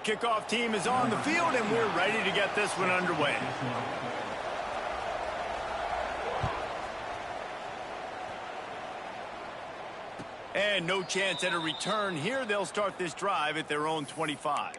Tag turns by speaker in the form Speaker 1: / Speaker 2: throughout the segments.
Speaker 1: kickoff team is on the field, and we're ready to get this one underway. And no chance at a return here. They'll start this drive at their own 25.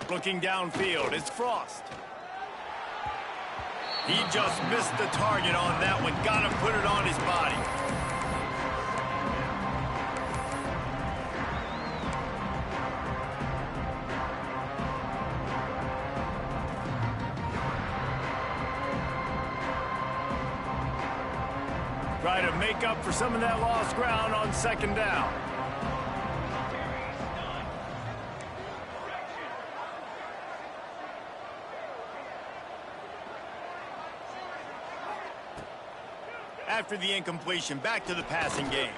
Speaker 1: Looking downfield, it's Frost. He just missed the target on that one. Got to put it on his body. Try to make up for some of that lost ground on second down. After the incompletion, back to the passing game.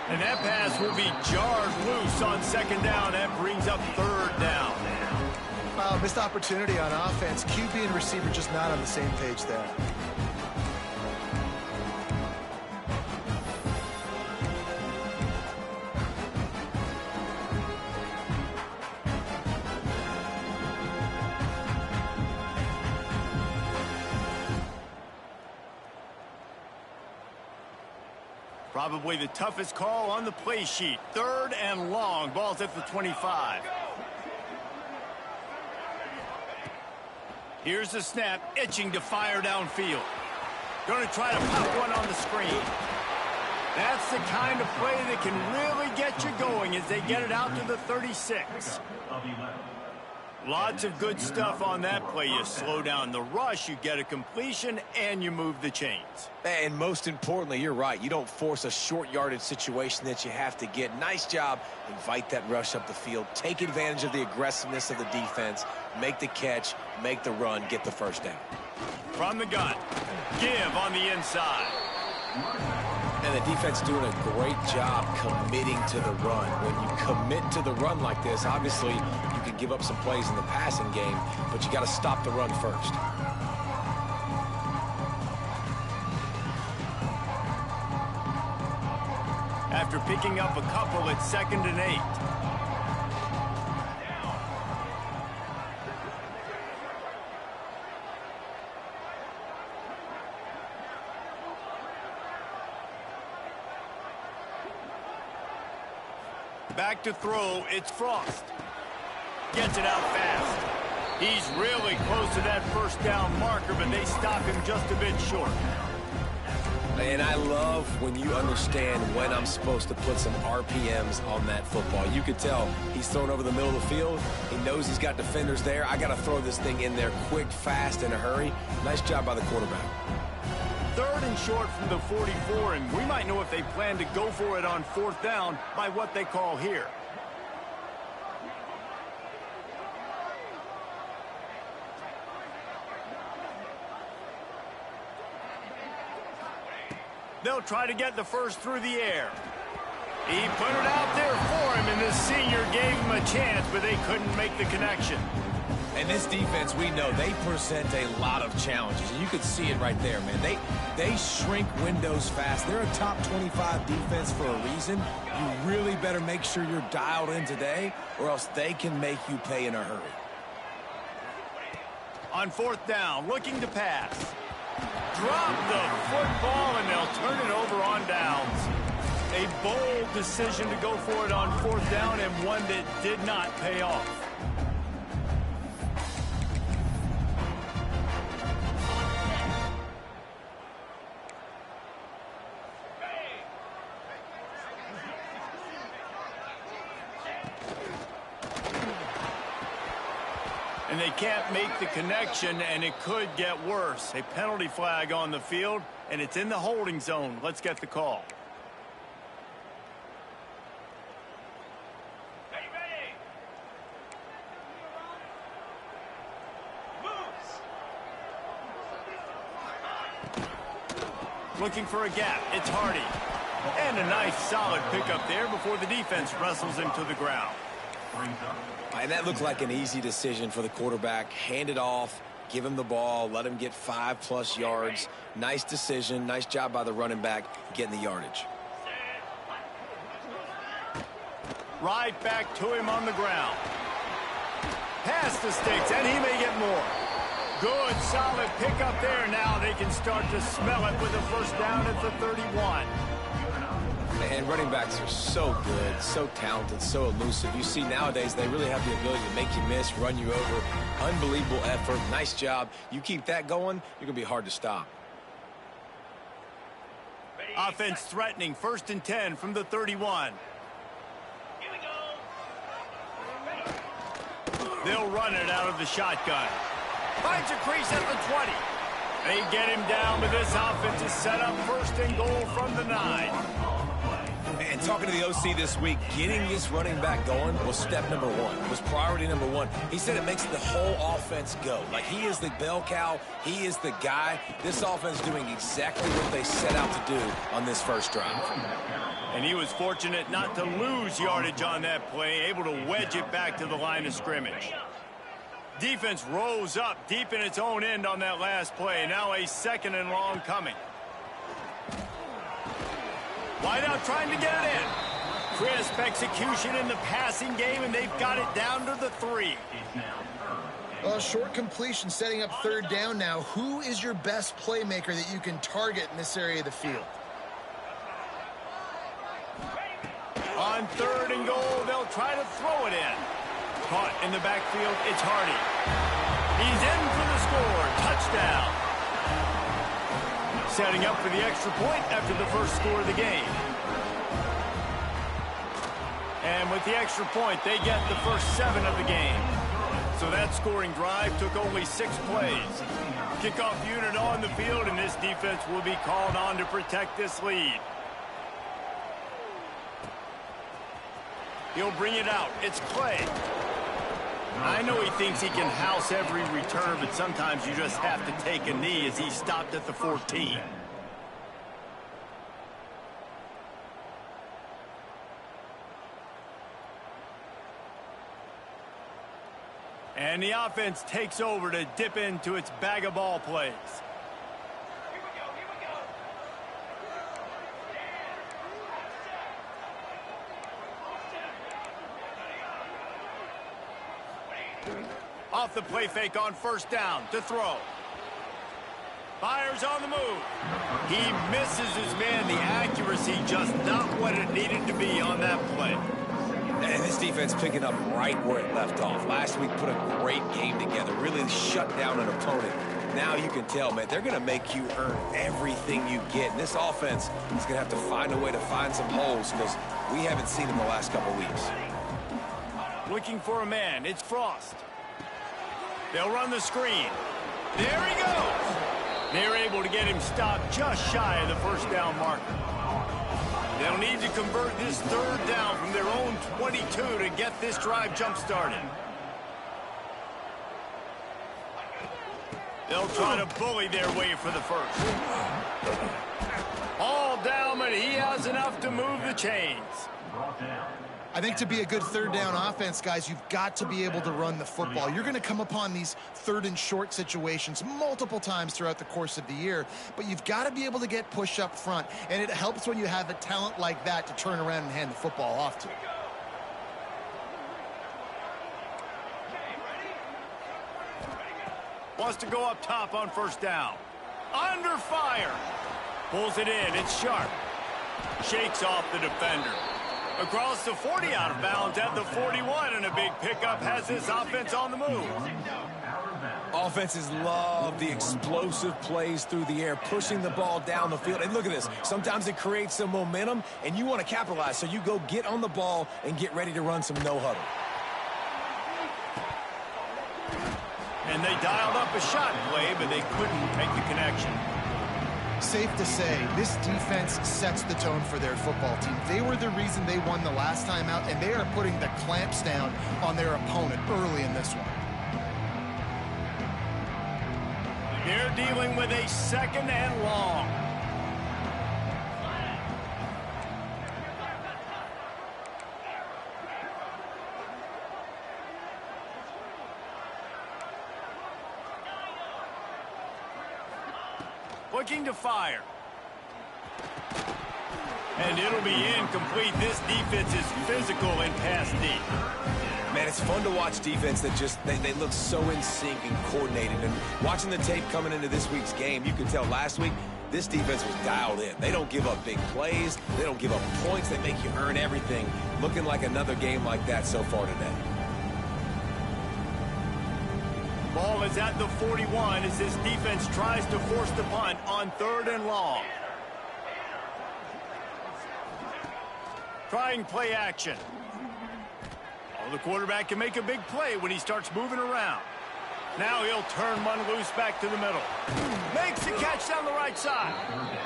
Speaker 1: And that pass will be jarred loose on second down. That brings up third down.
Speaker 2: Missed opportunity on offense. QB and receiver just not on the same page there.
Speaker 1: Probably the toughest call on the play sheet. Third and long. Ball's at the 25. Here's the snap, itching to fire downfield. Going to try to pop one on the screen. That's the kind of play that can really get you going as they get it out to the 36. Lots of good stuff on that play. You slow down the rush, you get a completion, and you move the chains.
Speaker 3: And most importantly, you're right. You don't force a short yardage situation that you have to get. Nice job. Invite that rush up the field. Take advantage of the aggressiveness of the defense. Make the catch, make the run, get the first down.
Speaker 1: From the gun, give on the inside.
Speaker 3: And the defense doing a great job committing to the run. When you commit to the run like this, obviously you can give up some plays in the passing game, but you got to stop the run first.
Speaker 1: After picking up a couple, it's 2nd and 8. Back to throw, it's Frost. Gets it out fast. He's really close to that first down marker, but they stop him just a bit short.
Speaker 3: And I love when you understand when I'm supposed to put some RPMs on that football. You could tell he's thrown over the middle of the field. He knows he's got defenders there. I got to throw this thing in there quick, fast, in a hurry. Nice job by the quarterback.
Speaker 1: 3rd and short from the 44, and we might know if they plan to go for it on 4th down by what they call here. They'll try to get the first through the air. He put it out there for him, and the senior gave him a chance, but they couldn't make the connection.
Speaker 3: And this defense, we know, they present a lot of challenges. You could see it right there, man. They shrink windows fast. They're a top 25 defense for a reason. You really better make sure you're dialed in today, or else they can make you pay in a hurry.
Speaker 1: On 4th down, looking to pass. Drop the football, and they'll turn it over on downs. A bold decision to go for it on 4th down, and one that did not pay off. And they can't make the connection, and it could get worse. A penalty flag on the field, and it's in the holding zone. Let's get the call. Ready. Looking for a gap. It's Hardy. And a nice solid pickup there before the defense wrestles him to the ground.
Speaker 3: And that looked like an easy decision for the quarterback. Hand it off, give him the ball, let him get 5+ yards. Nice decision, nice job by the running back getting the yardage.
Speaker 1: Right back to him on the ground. Past the sticks, and he may get more. Good, solid pickup there. Now they can start to smell it with a first down at the 31.
Speaker 3: And running backs are so good, so talented, so elusive. You see nowadays they really have the ability to make you miss, run you over. Unbelievable effort. Nice job. You keep that going, you're going to be hard to stop.
Speaker 1: Offense threatening, 1st and 10 from the 31. They'll run it out of the shotgun. Finds a crease at the 20. They get him down, but this offense is set up 1st and goal from the 9.
Speaker 3: And talking to the OC this week, getting this running back going was step number 1, was priority number 1. He said it makes the whole offense go. Like, he is the bell cow, he is the guy. This offense doing exactly what they set out to do on this first drive.
Speaker 1: And he was fortunate not to lose yardage on that play, able to wedge it back to the line of scrimmage. Defense rose up deep in its own end on that last play. Now a 2nd and long coming. Wideout trying to get it in. Crisp execution in the passing game, and they've got it down to the 3.
Speaker 2: Well, short completion setting up 3rd down now. Who is your best playmaker that you can target in this area of the field?
Speaker 1: On 3rd and goal, they'll try to throw it in. Caught in the backfield, it's Hardy. He's in for the score. Touchdown. Setting up for the extra point after the first score of the game. And with the extra point, they get the first 7 of the game. So that scoring drive took only 6 plays. Kickoff unit on the field, and this defense will be called on to protect this lead. He'll bring it out. It's Clay. I know he thinks he can house every return, but sometimes you just have to take a knee as he stopped at the 14. And the offense takes over to dip into its bag of ball plays. Off the play fake on 1st down to throw. Fires on the move. He misses his man. The accuracy just not what it needed to be on that play.
Speaker 3: And this defense picking up right where it left off. Last week put a great game together, really shut down an opponent. Now you can tell, man, they're going to make you earn everything you get. And this offense is going to have to find a way to find some holes because we haven't seen them the last couple weeks.
Speaker 1: Looking for a man. It's Frost. They'll run the screen. There he goes. They're able to get him stopped just shy of the first down marker. They'll need to convert this 3rd down from their own 22 to get this drive jump-started. They'll try to bully their way for the first. All down, but he has enough to move the chains.
Speaker 2: I think to be a good 3rd down offense, guys, you've got to be able to run the football. You're going to come upon these 3rd and short situations multiple times throughout the course of the year, but you've got to be able to get push up front, and it helps when you have a talent like that to turn around and hand the football off to.
Speaker 1: Wants to go up top on 1st down. Under fire. Pulls it in. It's Sharp. Shakes off the defender. Across the 40, out of bounds at the 41, and a big pickup has this offense on the move.
Speaker 3: Offenses love the explosive plays through the air, pushing the ball down the field. And look at this. Sometimes it creates some momentum, and you want to capitalize. So you go get on the ball and get ready to run some no-huddle.
Speaker 1: And they dialed up a shot play, but they couldn't make the connection.
Speaker 2: Safe to say, this defense sets the tone for their football team. They were the reason they won the last time out, and they are putting the clamps down on their opponent early in this one.
Speaker 1: They're dealing with a 2nd and long. looking to fire. And it'll be incomplete. This defense is physical and pass deep.
Speaker 3: Man, it's fun to watch defense that just, they look so in sync and coordinated. And watching the tape coming into this week's game, you could tell last week, this defense was dialed in. They don't give up big plays. They don't give up points. They make you earn everything. Looking like another game like that so far today.
Speaker 1: Ball is at the 41 as this defense tries to force the punt on 3rd and long. Trying play action. Oh, the quarterback can make a big play when he starts moving around. Now he'll turn one loose back to the middle. Makes the catch down the right side.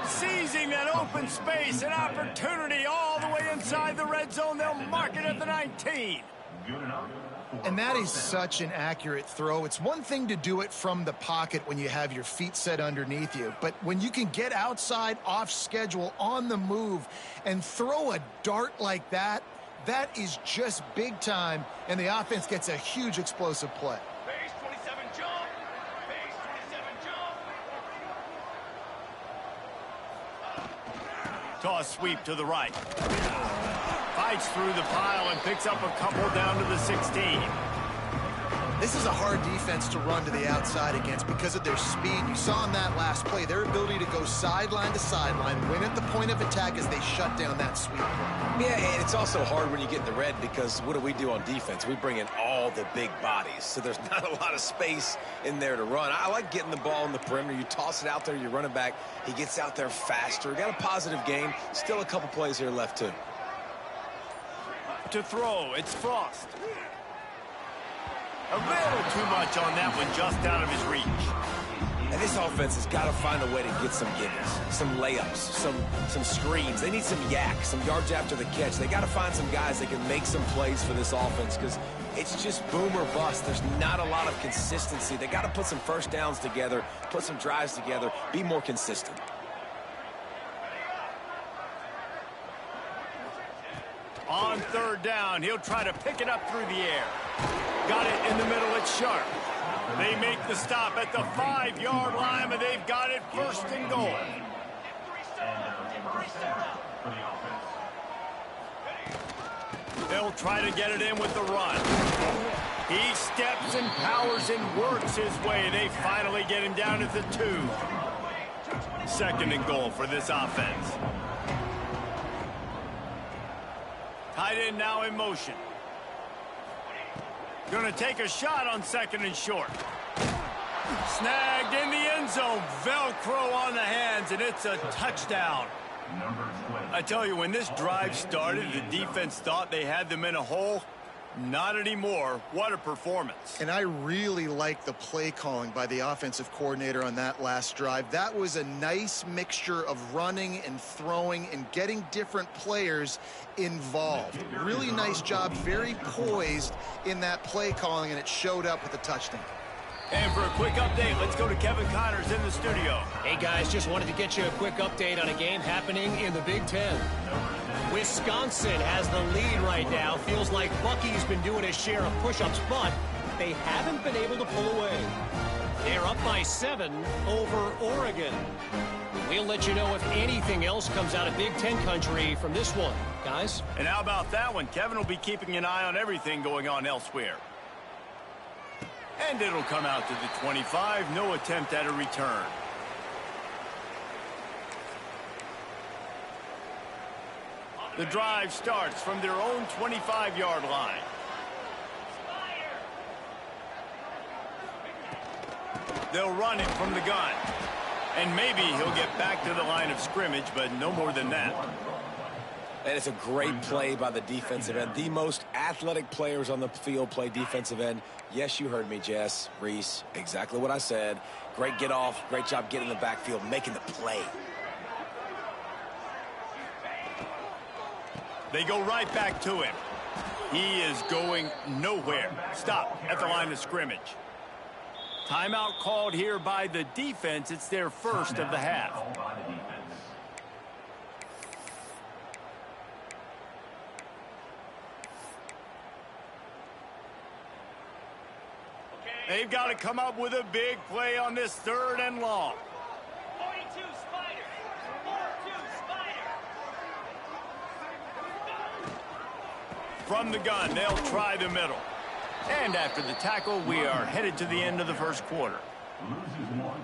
Speaker 1: Seizing that open space, an opportunity all the way inside the red zone. They'll mark it at the 19.
Speaker 2: And that is such an accurate throw. It's one thing to do it from the pocket when you have your feet set underneath you, but when you can get outside, off schedule, on the move, and throw a dart like that, that is just big time, and the offense gets a huge explosive play.
Speaker 1: Base 27 jump. Base 27 jump. Toss sweep to the right. Fights through the pile and picks up a couple down to the 16.
Speaker 2: This is a hard defense to run to the outside against because of their speed. You saw in that last play their ability to go sideline to sideline, win at the point of attack as they shut down that sweep.
Speaker 3: Yeah, and it's also hard when you get in the red because what do on defense? We bring in all the big bodies, so there's not a lot of space in there to run. I like getting the ball in the perimeter. You toss it out there, you run it back. He gets out there faster. Got a positive game. Still a couple plays here left, too.
Speaker 1: To throw, it's Frost. A little too much on that one, just out of his reach.
Speaker 3: And this offense has got to find a way to get some gimmies, some layups, some screens. They need some yak, some yards after the catch. They got to find some guys that can make some plays for this offense because it's just boom or bust. There's not a lot of consistency. They got to put some first downs together, put some drives together, be more consistent.
Speaker 1: On 3rd down, he'll try to pick it up through the air. Got it in the middle, it's sharp. They make the stop at the 5-yard line, but they've got it 1st and goal. They'll try to get it in with the run. He steps and powers and works his way. They finally get him down at the 2. 2nd and goal for this offense. Tight end now in motion. Going to take a shot on 2nd and short. Snagged in the end zone. Velcro on the hands, and it's a touchdown. I tell you, when this drive started, the defense thought they had them in a hole. Not anymore. What a performance.
Speaker 2: And I really like the play calling by the offensive coordinator on that last drive. That was a nice mixture of running and throwing and getting different players involved. Really nice job, very poised in that play calling, and it showed up with a touchdown.
Speaker 1: And for a quick update, let's go to Kevin Connors in the studio.
Speaker 4: Hey, guys, just wanted to get you a quick update on a game happening in the Big Ten. Wisconsin has the lead right now. Feels like Bucky's been doing his share of push-ups, but they haven't been able to pull away. They're up by 7 over Oregon. We'll let you know if anything else comes out of Big Ten country from this one, guys.
Speaker 1: And how about that one? Kevin will be keeping an eye on everything going on elsewhere. And it'll come out to the 25. No attempt at a return. The drive starts from their own 25-yard line. They'll run it from the gun. And maybe he'll get back to the line of scrimmage, but no more than that.
Speaker 3: And it's a great play by the defensive end. The most athletic players on the field play defensive end. Yes, you heard me, Jess, Reese. Exactly what I said. Great get off. Great job getting in the backfield, making the play.
Speaker 1: They go right back to him. He is going nowhere. Stop at the line of scrimmage. Timeout called here by the defense. It's their first of the half. They've got to come up with a big play on this 3rd and long.
Speaker 5: 42
Speaker 1: From the gun, they'll try the middle. And after the tackle, we are headed to the end of the first quarter.
Speaker 5: Loses one.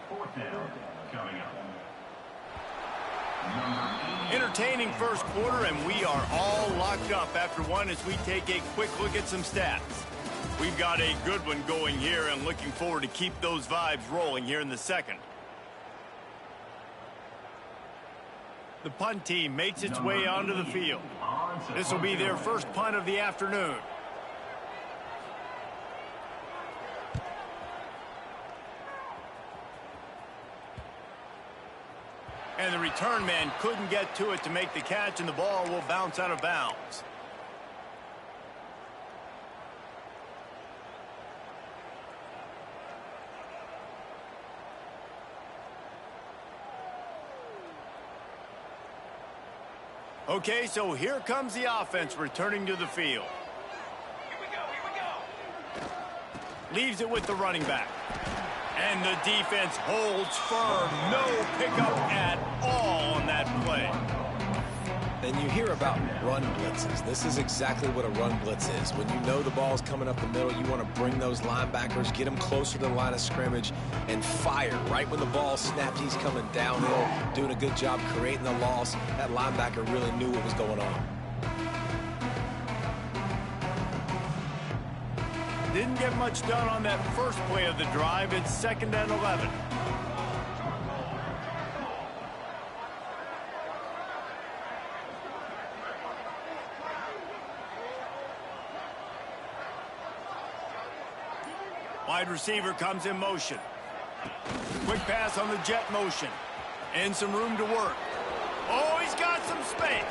Speaker 5: Fourth down coming up.
Speaker 1: Entertaining first quarter, and we are all locked up after one as we take a quick look at some stats. We've got a good one going here and looking forward to keep those vibes rolling here in the second. The punt team makes its way onto the field. This will be their first punt of the afternoon. And the return man couldn't get to it to make the catch, and the ball will bounce out of bounds. Okay, so here comes the offense returning to the field.
Speaker 5: Here we go.
Speaker 1: Leaves it with the running back. And the defense holds firm. No pickup at all on that play.
Speaker 3: Then you hear about run blitzes. This is exactly what a run blitz is. When you know the ball's coming up the middle, you want to bring those linebackers, get them closer to the line of scrimmage, and fire. Right when the ball snapped, he's coming downhill, doing a good job creating the loss. That linebacker really knew what was going on.
Speaker 1: Didn't get much done on that first play of the drive. It's 2nd and 11. Wide receiver comes in motion. Quick pass on the jet motion. And some room to work. Oh, he's got some space.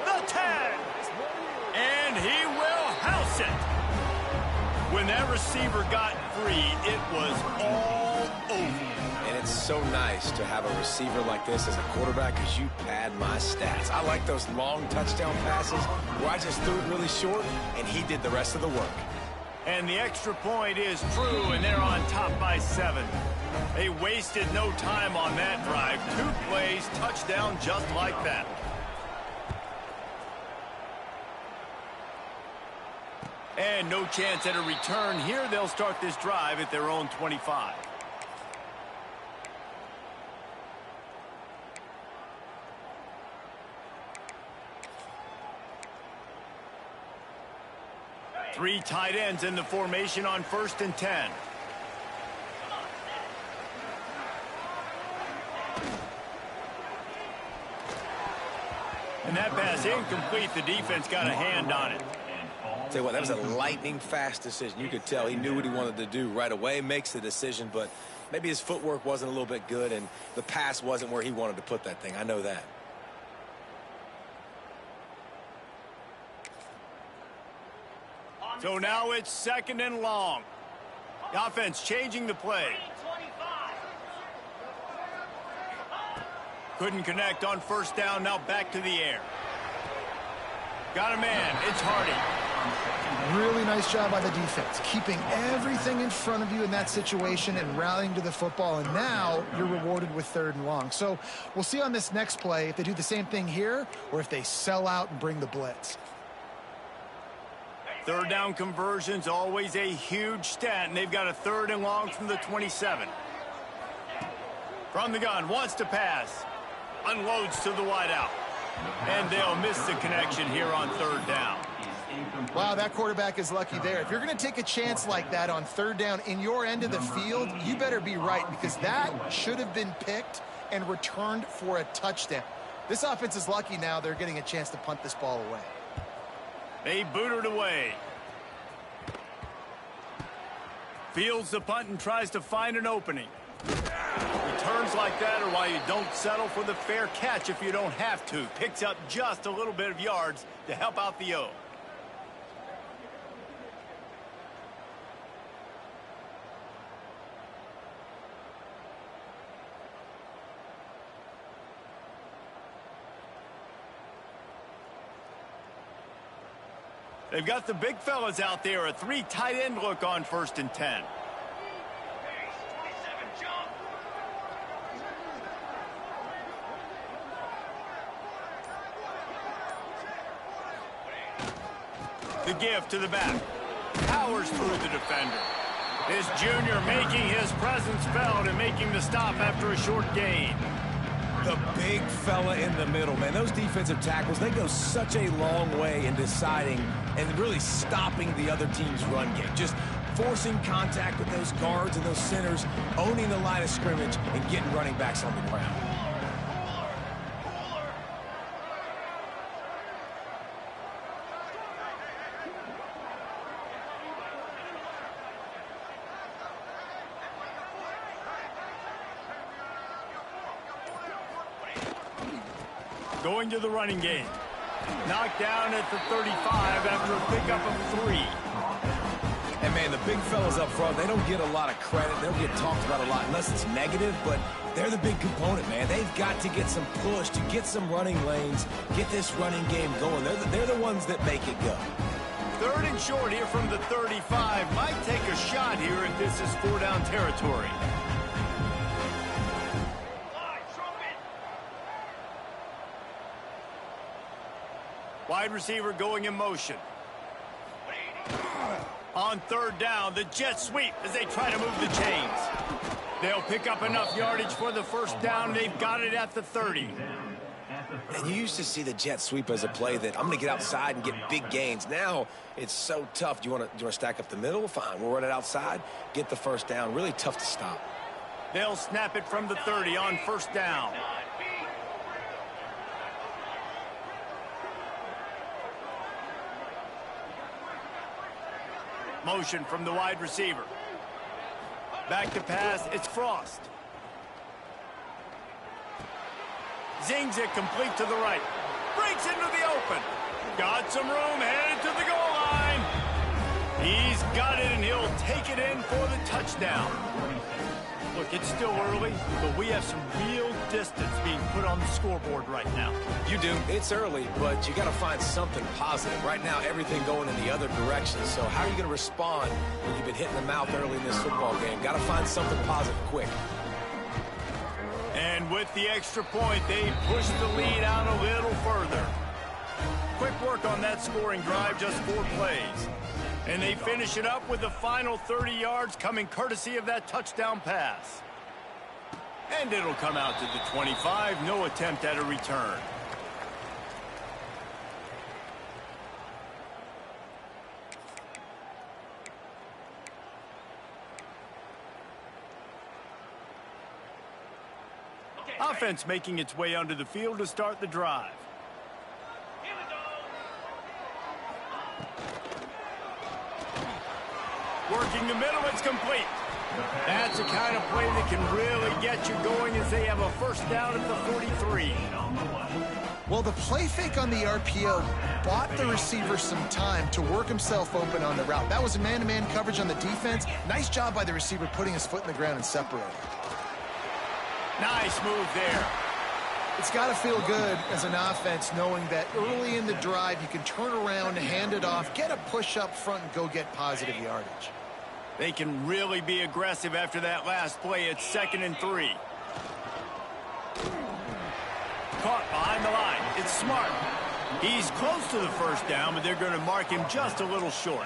Speaker 1: The 10. And he will house it. When that receiver got free, it was all over.
Speaker 3: And it's so nice to have a receiver like this as a quarterback because you pad my stats. I like those long touchdown passes where I just threw it really short and he did the rest of the work.
Speaker 1: And the extra point is true, and they're on top by 7. They wasted no time on that drive. 2 plays, touchdown just like that. And no chance at a return here. They'll start this drive at their own 25. Three tight ends in the formation on 1st and 10. And that pass incomplete. The defense got a hand on it.
Speaker 3: Tell you what, that was a lightning fast decision. You could tell he knew what he wanted to do right away, makes the decision, but maybe his footwork wasn't a little bit good and the pass wasn't where he wanted to put that thing. I know that.
Speaker 1: So now it's 2nd and long. The offense changing the play. Couldn't connect on 1st down. Now back to the air. Got a man. It's Hardy.
Speaker 2: Really nice job by the defense, keeping everything in front of you in that situation and rallying to the football. And now you're rewarded with 3rd and long. So we'll see on this next play if they do the same thing here or if they sell out and bring the blitz.
Speaker 1: 3rd down conversion's always a huge stat, and they've got a 3rd and long from the 27. From the gun, wants to pass. Unloads to the wideout. And they'll miss the connection here on 3rd down.
Speaker 2: Wow, that quarterback is lucky there. If you're going to take a chance like that on 3rd down in your end of the field, you better be right because that should have been picked and returned for a touchdown. This offense is lucky now they're getting a chance to punt this ball away.
Speaker 1: They boot it away. Fields the punt and tries to find an opening. Returns like that are why you don't settle for the fair catch if you don't have to. Picks up just a little bit of yards to help out the O. They've got the big fellas out there. A 3 tight end look on 1st and 10. The give to the back. Powers through the defender. This junior making his presence felt and making the stop after a short gain.
Speaker 3: The big fella in the middle, man. Those defensive tackles, they go such a long way in deciding and really stopping the other team's run game. Just forcing contact with those guards and those centers, owning the line of scrimmage, and getting running backs on the ground.
Speaker 1: Going to the running game. Knocked down at the 35 after a pickup of 3.
Speaker 3: And, man, the big fellas up front, they don't get a lot of credit. They don't get talked about a lot unless it's negative, but they're the big component, man. They've got to get some push, to get some running lanes, get this running game going. They're the ones that make it go.
Speaker 1: 3rd and short here from the 35. Might take a shot here if this is 4-down territory. Wide receiver going in motion. On 3rd down, the jet sweep as they try to move the chains. They'll pick up enough yardage for the 1st down. They've got it at the 30.
Speaker 3: And you used to see the jet sweep as a play that I'm going to get outside and get big gains. Now it's so tough. Do you want to stack up the middle? Fine. We'll run it outside, get the 1st down. Really tough to stop.
Speaker 1: They'll snap it from the 30 on 1st down. Motion from the wide receiver. Back to pass, it's Frost. Zings it complete to the right. Breaks into the open. Got some room, headed to the goal line. He's got it, and he'll take it in for the touchdown. Look, it's still early, but we have some real distance being put on the scoreboard right now.
Speaker 3: You do. It's early, but you got to find something positive. Right now, everything going in the other direction. So how are you going to respond when you've been hit in the mouth early in this football game? Got to find something positive quick.
Speaker 1: And with the extra point, they push the lead out a little further. Quick work on that scoring drive, just 4 plays. And they finish it up with the final 30 yards coming courtesy of that touchdown pass. And it'll come out to the 25. No attempt at a return. Offense making its way onto the field to start the drive. Working the middle, it's complete. That's the kind of play that can really get you going as they have a 1st down at the 43.
Speaker 2: Well, the play fake on the RPO bought the receiver some time to work himself open on the route. That was a man-to-man coverage on the defense. Nice job by the receiver putting his foot in the ground and separating.
Speaker 1: Nice move there.
Speaker 2: It's got to feel good as an offense knowing that early in the drive you can turn around, hand it off, get a push up front, and go get positive yardage.
Speaker 1: They can really be aggressive after that last play. It's 2nd and 3. Caught behind the line. It's Smart. He's close to the 1st down, but they're going to mark him just a little short.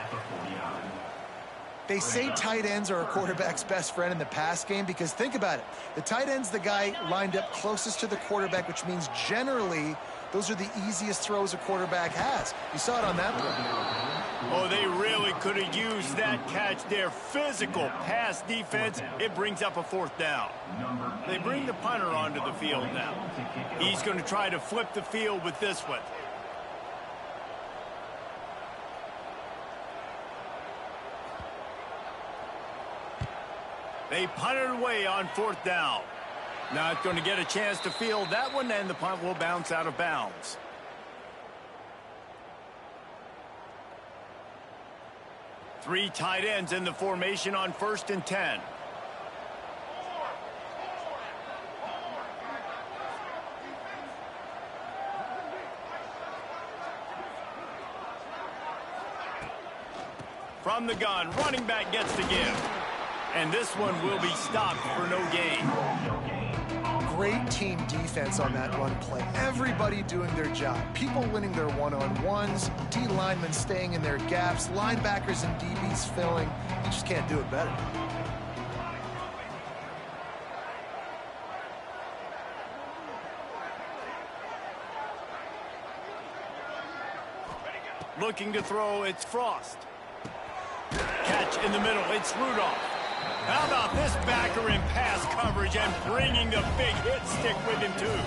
Speaker 2: They say tight ends are a quarterback's best friend in the pass game because think about it. The tight end's the guy lined up closest to the quarterback, which means generally those are the easiest throws a quarterback has. You saw it on that play.
Speaker 1: Oh, they really could have used that catch there. Physical pass defense. It brings up a 4th down. They bring the punter onto the field now. He's going to try to flip the field with this one. They punt it away on 4th down. Not going to get a chance to field that one, and the punt will bounce out of bounds. Three tight ends in the formation on 1st and 10. From the gun, running back gets the give. And this one will be stopped for no gain.
Speaker 2: great team defense on that run play. Everybody doing their job. People winning their one-on-ones, D linemen staying in their gaps, linebackers and DBs filling. You just can't do it better.
Speaker 1: Looking to throw, it's Frost. Catch in the middle, it's Rudolph. How about this backer in pass coverage and bringing the big hit stick with him, too?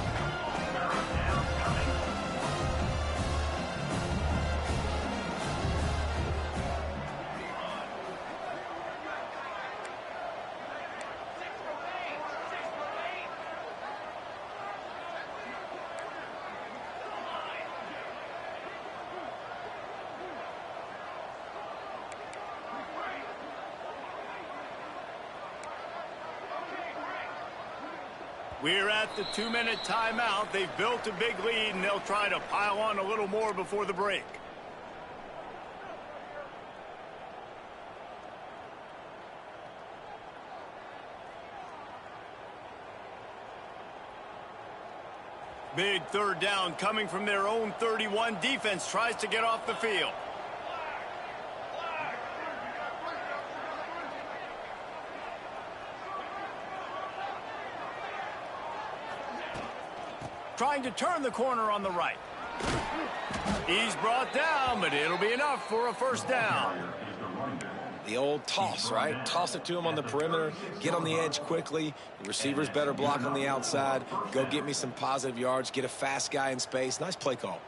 Speaker 1: We're at the 2-minute timeout. They've built a big lead, and they'll try to pile on a little more before the break. Big third down coming from their own 31. Defense tries to get off the field. Trying to turn the corner on the right. He's brought down, but it'll be enough for a first down.
Speaker 3: The old toss, right? Toss it to him on the perimeter, get on the edge quickly. The receiver's better block on the outside. Go get me some positive yards, get a fast guy in space. Nice play call.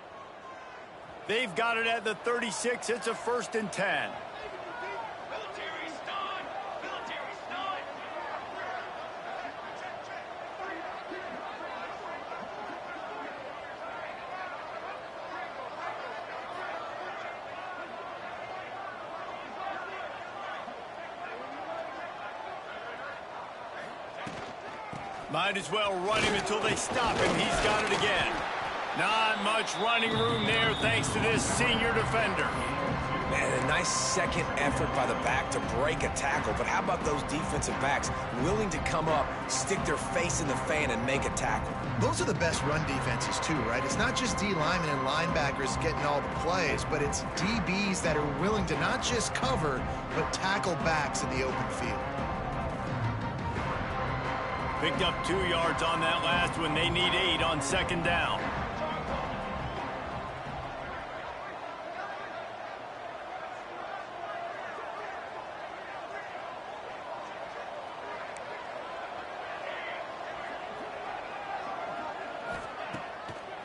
Speaker 1: They've got it at the 36. It's a 1st and 10. Might as well run him until they stop him. He's got it again. Not much running room there thanks to this senior defender.
Speaker 3: Man, a nice second effort by the back to break a tackle. But how about those defensive backs willing to come up, stick their face in the fan, and make a tackle?
Speaker 2: Those are the best run defenses too, right? It's not just D linemen and linebackers getting all the plays, but it's DBs that are willing to not just cover, but tackle backs in the open field.
Speaker 1: Picked up 2 yards on that last one. They need 8 on 2nd down.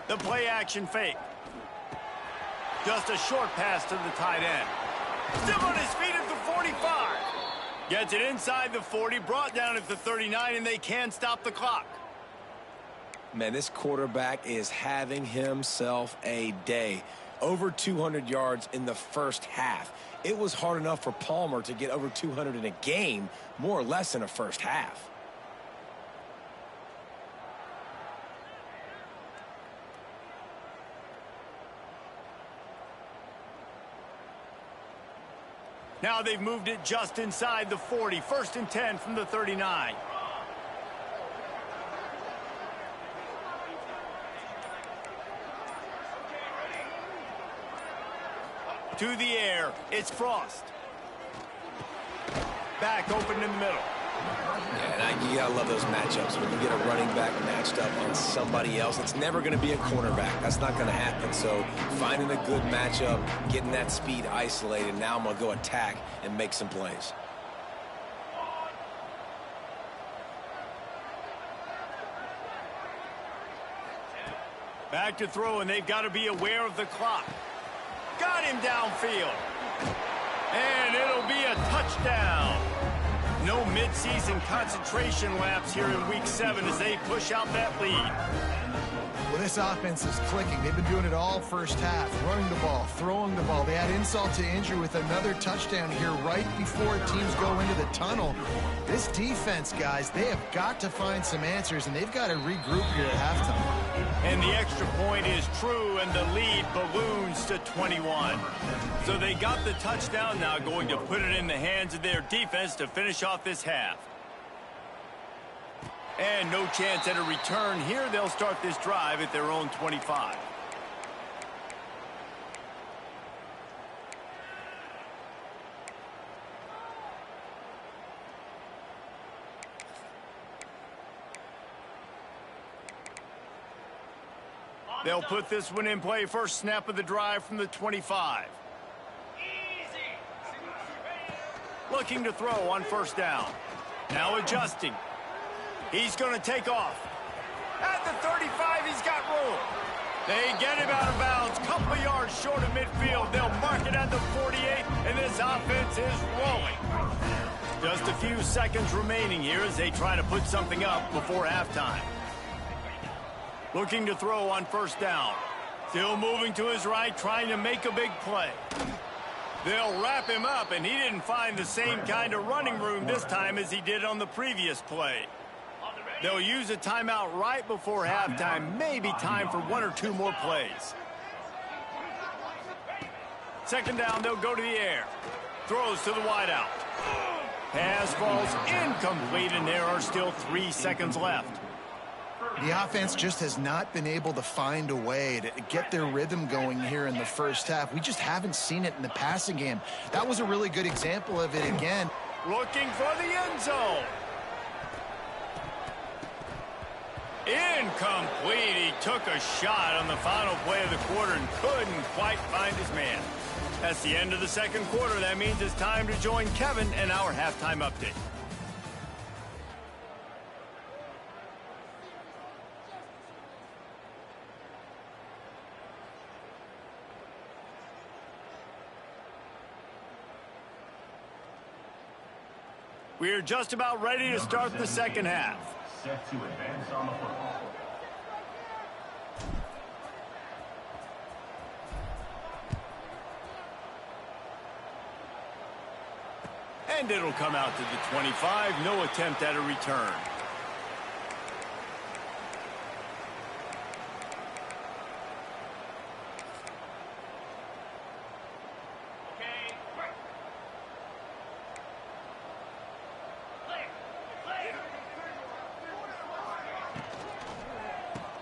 Speaker 1: The play action fake. Just a short pass to the tight end. Still on his feet at the 45. Gets it inside the 40, brought down at the 39, and they can't stop the clock.
Speaker 3: Man, this quarterback is having himself a day. Over 200 yards in the first half. It was hard enough for Palmer to get over 200 in a game, more or less in a first half.
Speaker 1: Now they've moved it just inside the 40. 1st and 10 from the 39. To the air, it's Frost. Back open in the middle.
Speaker 3: Yeah, and you gotta love those matchups. When you get a running back matched up on somebody else, it's never gonna be a cornerback. That's not gonna happen. So finding a good matchup, getting that speed isolated, now I'm gonna go attack and make some plays.
Speaker 1: Back to throw, and they've got to be aware of the clock. Got him downfield. And it'll be a touchdown. No midseason concentration laps here in Week 7 as they push out that lead.
Speaker 2: Well, this offense is clicking. They've been doing it all first half, running the ball, throwing the ball. They had insult to injury with another touchdown here right before teams go into the tunnel. This defense, guys, they have got to find some answers, and they've got to regroup here at halftime.
Speaker 1: And the extra point is true, and the lead balloons to 21. So they got the touchdown, now going to put it in the hands of their defense to finish off this half. And no chance at a return here. They'll start this drive at their own 25. They'll put this one in play. First snap of the drive from the 25. Looking to throw on first down. Now adjusting. He's going to take off. At the 35, he's got room. They get him out of bounds. Couple of yards short of midfield. They'll mark it at the 48, and this offense is rolling. Just a few seconds remaining here as they try to put something up before halftime. Looking to throw on first down. Still moving to his right, trying to make a big play. They'll wrap him up, and he didn't find the same kind of running room this time as he did on the previous play. They'll use a timeout right before halftime. Maybe time for one or two more plays. Second down, they'll go to the air. Throws to the wideout. Pass falls incomplete, and there are still 3 seconds left.
Speaker 2: The offense just has not been able to find a way to get their rhythm going here in the first half. We just haven't seen it in the passing game. That was a really good example of it again.
Speaker 1: Looking for the end zone. Incomplete. He took a shot on the final play of the quarter and couldn't quite find his man. That's the end of the second quarter. That means it's time to join Kevin in our halftime update. We're just about ready to start the second half.
Speaker 5: Set to advance on the football.
Speaker 1: And it'll come out to the 25. No attempt at a return.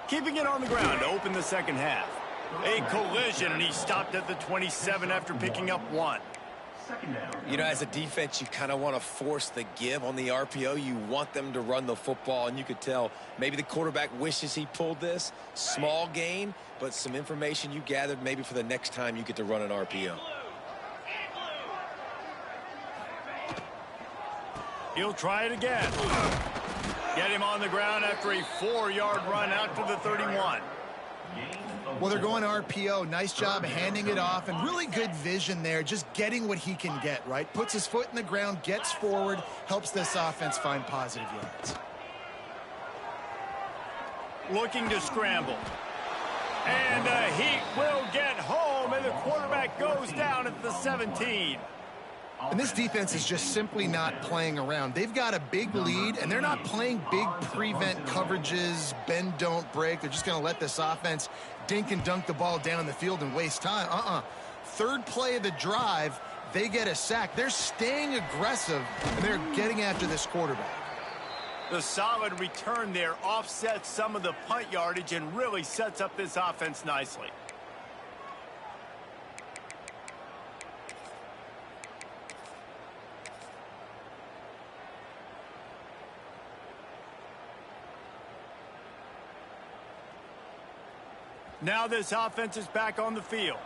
Speaker 1: Keeping it on the ground to open the second half. A collision, and he stopped at the 27 after picking up 1.
Speaker 3: You know, as a defense, you kind of want to force the give on the RPO. You want them to run the football, and you could tell maybe the quarterback wishes he pulled this. Small gain, but some information you gathered maybe for the next time you get to run an RPO.
Speaker 1: He'll try it again. Get him on the ground after a 4-yard run out to the 31.
Speaker 2: Well, they're going RPO. Nice job handing it off, and really good vision there, just getting what he can get, right? Puts his foot in the ground, gets forward, helps this offense find positive yards.
Speaker 1: Looking to scramble. And the Heat will get home, and the quarterback goes down at the 17.
Speaker 2: And this defense is just simply not playing around. They've got a big lead, and they're not playing big prevent coverages, bend, don't break. They're just going to let this offense dink and dunk the ball down the field and waste time. Third play of the drive, they get a sack. They're staying aggressive, and they're getting after this quarterback.
Speaker 1: The solid return there offsets some of the punt yardage and really sets up this offense nicely. Now this offense is back on the field.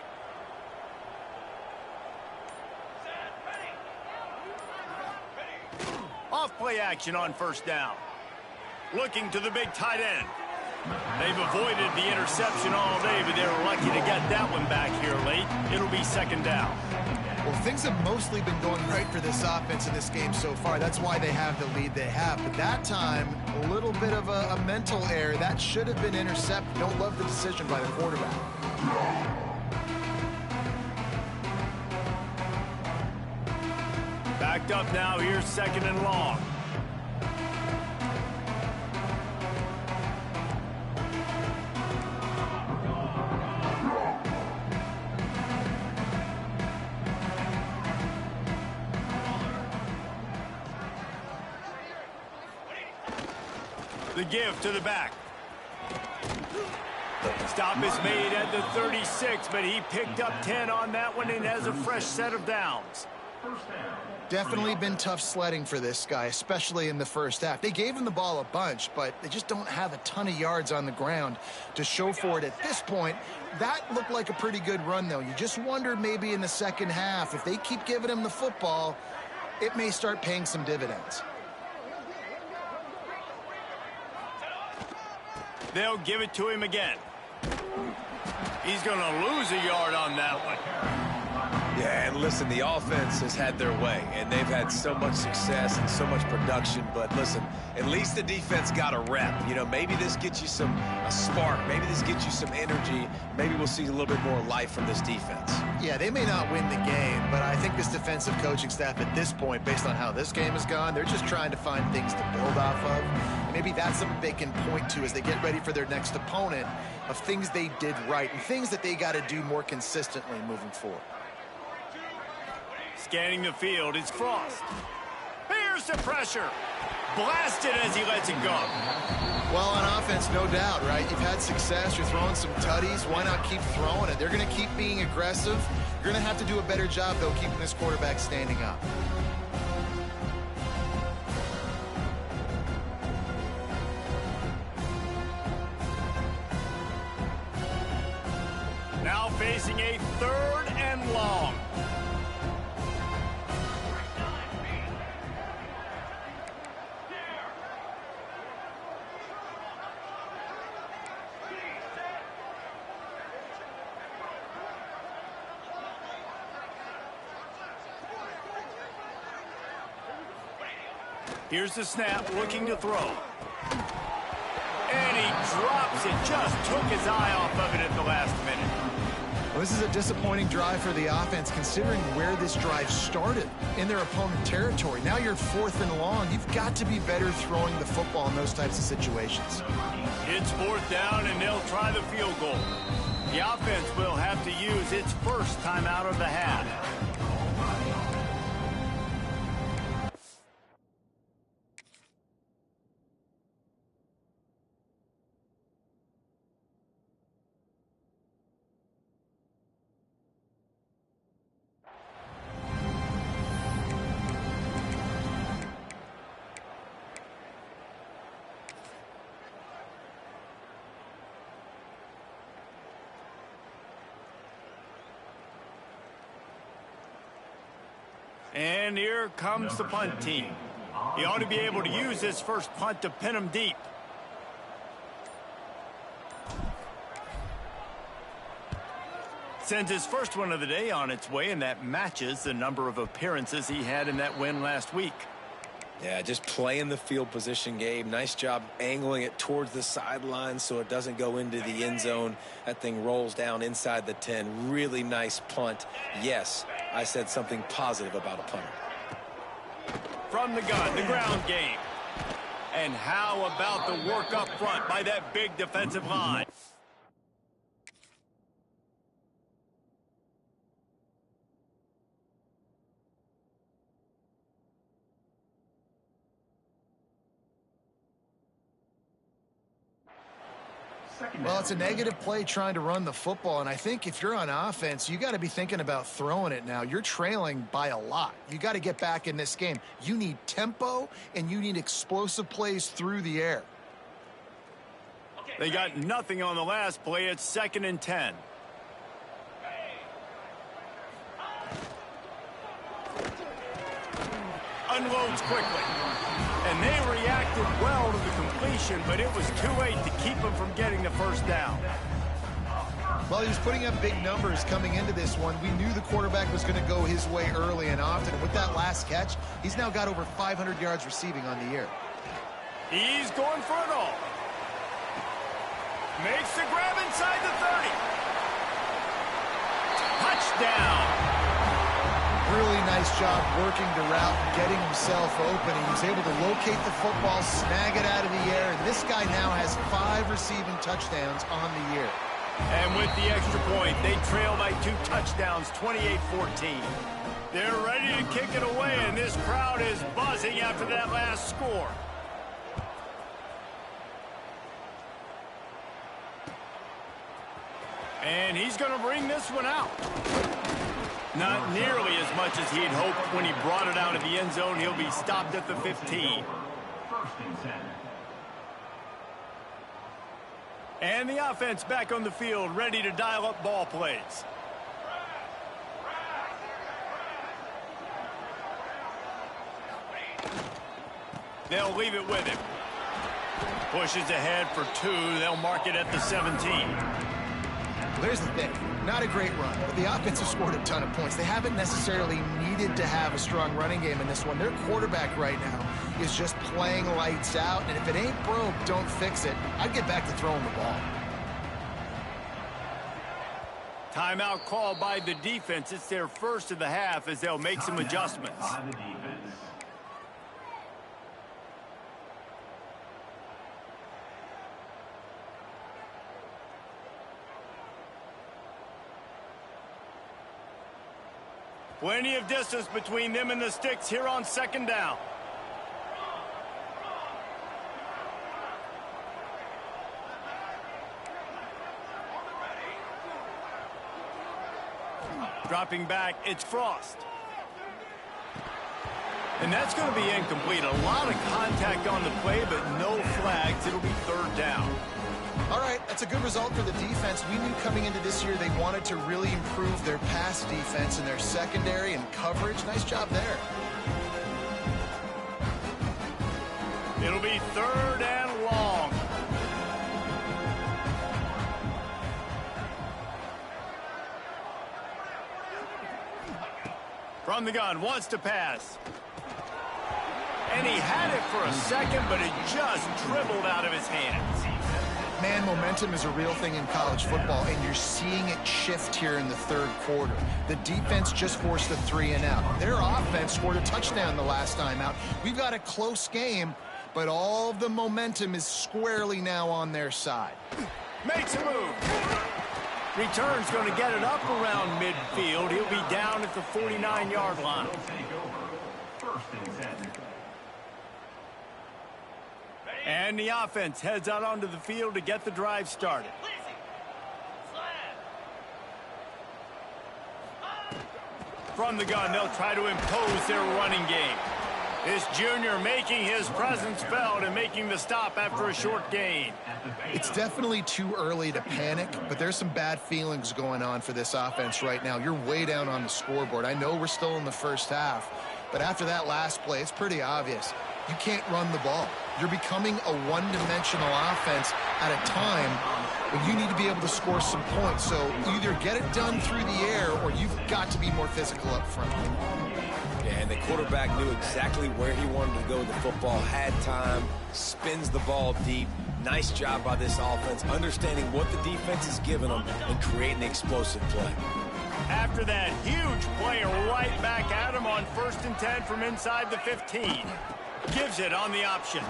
Speaker 1: Off play action on first down. Looking to the big tight end. They've avoided the interception all day, but they're lucky to get that one back here late. It'll be second down.
Speaker 2: Well, things have mostly been going right for this offense in this game so far. That's why they have the lead they have. But that time, a little bit of a mental error. That should have been intercepted. Don't love the decision by the quarterback.
Speaker 1: Backed up now. Here's second and long. The give to the back. Stop is made at the 36, but he picked up 10 on that one and has a fresh set of downs.
Speaker 2: Definitely been tough sledding for this guy, especially in the first half. They gave him the ball a bunch, but they just don't have a ton of yards on the ground to show for it at this point. That looked like a pretty good run, though. You just wonder maybe in the second half, if they keep giving him the football, it may start paying some dividends.
Speaker 1: They'll give it to him again. He's going to lose a yard on that one.
Speaker 3: Yeah, and listen, the offense has had their way, and they've had so much success and so much production. But listen, at least the defense got a rep. You know, maybe this gets you a spark. Maybe this gets you some energy. Maybe we'll see a little bit more life from this defense.
Speaker 2: Yeah, they may not win the game, but I think this defensive coaching staff at this point, based on how this game has gone, they're just trying to find things to build off of. And maybe that's something they can point to as they get ready for their next opponent, of things they did right and things that they got to do more consistently moving forward.
Speaker 1: Scanning the field, it's Frost. Here's the pressure. Blasted as he lets it go.
Speaker 2: Well, on offense, no doubt, right? You've had success. You're throwing some tutties. Why not keep throwing it? They're going to keep being aggressive. You're going to have to do a better job, though, keeping this quarterback standing up.
Speaker 1: Now facing a 3rd and long. Here's the snap, looking to throw. And he drops it, just took his eye off of it at the last minute.
Speaker 2: Well, this is a disappointing drive for the offense, considering where this drive started, in their opponent territory. Now you're 4th and long. You've got to be better throwing the football in those types of situations.
Speaker 1: It's 4th down, and they'll try the field goal. The offense will have to use its first timeout of the half. And here comes the punt team. He ought to be able to use this first punt to pin him deep. Sends his first one of the day on its way, and that matches the number of appearances he had in that win last week.
Speaker 3: Yeah, just playing the field position game. Nice job angling it towards the sideline so it doesn't go into the end zone. That thing rolls down inside the 10. Really nice punt. Yes, I said something positive about a punter.
Speaker 1: From the gun, the ground game. And how about the work up front by that big defensive line?
Speaker 2: Well, it's a negative play trying to run the football, and I think if you're on offense, you got to be thinking about throwing it now. You're trailing by a lot. You got to get back in this game. You need tempo, and you need explosive plays through the air.
Speaker 1: They got nothing on the last play. It's 2nd and 10. Unloads quickly. And they reacted well to the completion, but it was too late to keep him from getting the first down.
Speaker 2: Well, he was putting up big numbers coming into this one. We knew the quarterback was going to go his way early and often. And with that last catch, he's now got over 500 yards receiving on the year.
Speaker 1: He's going for it all. Makes the grab inside the 30. Touchdown.
Speaker 2: Really nice job working the route and getting himself open. He was able to locate the football, snag it out of the air, and this guy now has 5 receiving touchdowns on the year.
Speaker 1: And with the extra point, they trail by 2 touchdowns, 28-14. They're ready to kick it away, and this crowd is buzzing after that last score. And he's going to bring this one out. Not nearly as much as he'd hoped when he brought it out of the end zone. He'll be stopped at the 15.
Speaker 5: First and 10.
Speaker 1: And the offense back on the field, ready to dial up ball plays. They'll leave it with him. Pushes ahead for 2. They'll mark it at the 17.
Speaker 2: Well, there's the thing. Not a great run, but the offense has scored a ton of points. They haven't necessarily needed to have a strong running game in this one. Their quarterback right now is just playing lights out, and if it ain't broke, don't fix it. I'd get back to throwing the ball.
Speaker 1: Timeout called by the defense. It's their first of the half as they'll make some adjustments.
Speaker 5: By the defense.
Speaker 1: Plenty of distance between them and the sticks here on second down. Dropping back, it's Frost. And that's going to be incomplete. A lot of contact on the play, but no flags. It'll be third down.
Speaker 2: All right, that's a good result for the defense. We knew coming into this year they wanted to really improve their pass defense and their secondary and coverage. Nice job there.
Speaker 1: It'll be third and long. From the gun, wants to pass. And he had it for a second, but it just dribbled out of his hands.
Speaker 2: Man, momentum is a real thing in college football, and you're seeing it shift here in the third quarter. The defense just forced a 3-and-out. Their offense scored a touchdown the last time out. We've got a close game, but all of the momentum is squarely now on their side.
Speaker 1: Makes a move. Return's going to get it up around midfield. He'll be down at the 49-yard line.
Speaker 5: Take over. First and 10.
Speaker 1: And the offense heads out onto the field to get the drive started. From the gun, they'll try to impose their running game. This junior making his presence felt and making the stop after a short gain.
Speaker 2: It's definitely too early to panic, but there's some bad feelings going on for this offense right now. You're way down on the scoreboard. I know we're still in the first half, but after that last play, it's pretty obvious. You can't run the ball. You're becoming a one-dimensional offense at a time when you need to be able to score some points. So either get it done through the air or you've got to be more physical up front.
Speaker 3: Yeah, and the quarterback knew exactly where he wanted to go with the football, had time, spins the ball deep. Nice job by this offense, understanding what the defense is giving them and creating explosive play.
Speaker 1: After that huge play right back at him on 1st and 10 from inside the 15. Gives it on the option.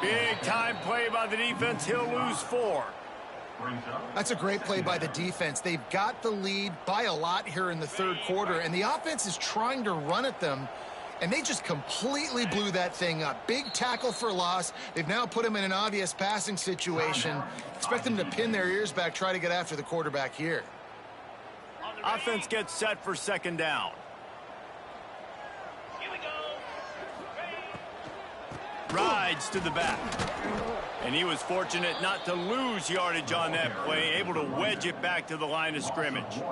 Speaker 1: Big time play by the defense. He'll lose 4.
Speaker 2: That's a great play by the defense. They've got the lead by a lot here in the third quarter, and the offense is trying to run at them, and they just completely blew that thing up. Big tackle for loss. They've now put him in an obvious passing situation. Expect them to pin their ears back, try to get after the quarterback here.
Speaker 1: Offense gets set for second down. Rides to the back. And he was fortunate not to lose yardage on that play, able to wedge it back to the line of scrimmage.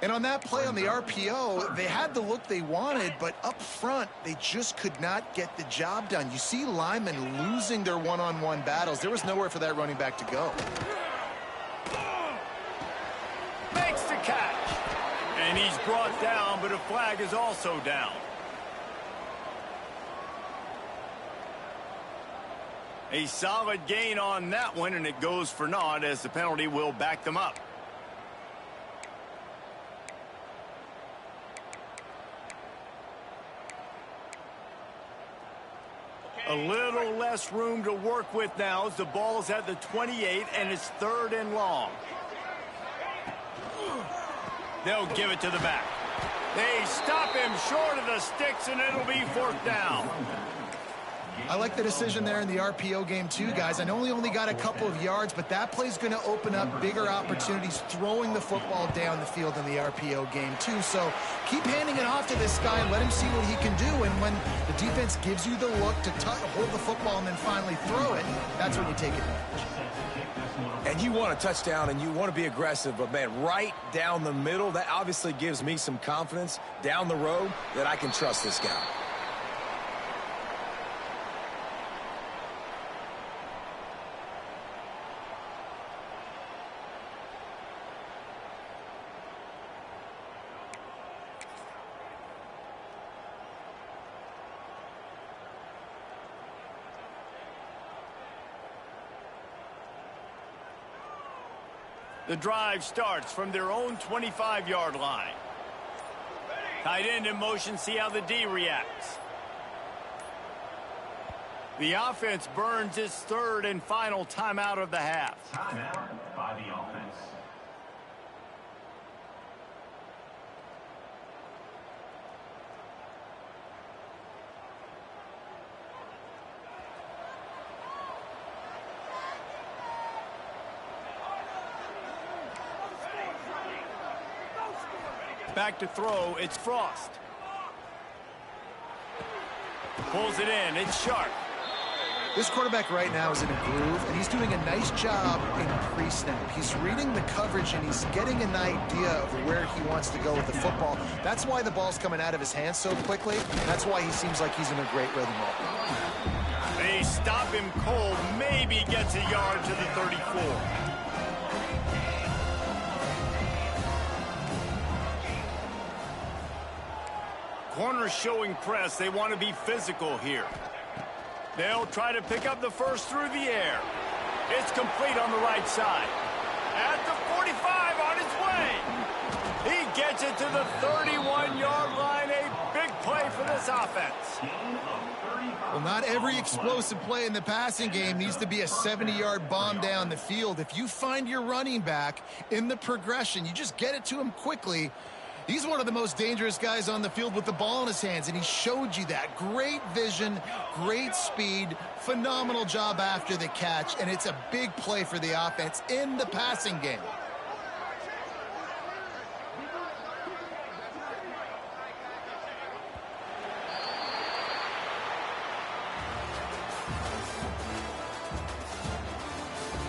Speaker 2: And on that play on the RPO, they had the look they wanted, but up front, they just could not get the job done. You see linemen losing their one-on-one battles. There was nowhere for that running back to go.
Speaker 1: Makes the catch. And he's brought down, but a flag is also down. A solid gain on that one, and it goes for naught as the penalty will back them up. A little less room to work with now as the ball is at the 28 and it's 3rd and long. They'll give it to the back. They stop him short of the sticks and it'll be 4th down.
Speaker 2: I like the decision there in the RPO game too, guys. I know he only got a couple of yards, but that play's going to open up bigger opportunities throwing the football down the field in the RPO game too. So keep handing it off to this guy and let him see what he can do. And when the defense gives you the look to hold the football and then finally throw it, that's when you take advantage.
Speaker 3: And you want a touchdown and you want to be aggressive, but man, right down the middle, that obviously gives me some confidence down the road that I can trust this guy.
Speaker 1: The drive starts from their own 25-yard line. Tight end in motion, see how the D reacts. The offense burns its third and final timeout of the half.
Speaker 5: Timeout by the offense.
Speaker 1: Back to throw, it's Frost. Pulls it in, it's Sharp.
Speaker 2: This quarterback right now is in a groove, and he's doing a nice job in pre-snap. He's reading the coverage, and he's getting an idea of where he wants to go with the football. That's why the ball's coming out of his hands so quickly. That's why he seems like he's in a great rhythm right now.
Speaker 1: They stop him cold, maybe gets a yard to the 34. Corners showing press. They want to be physical here. They'll try to pick up the first through the air. It's complete on the right side. At the 45, on his way. He gets it to the 31-yard line. A big play for this offense.
Speaker 2: Well, not every explosive play in the passing game needs to be a 70-yard bomb down the field. If you find your running back in the progression, you just get it to him quickly. He's one of the most dangerous guys on the field with the ball in his hands, and he showed you that. Great vision, great speed, phenomenal job after the catch, and it's a big play for the offense in the passing game.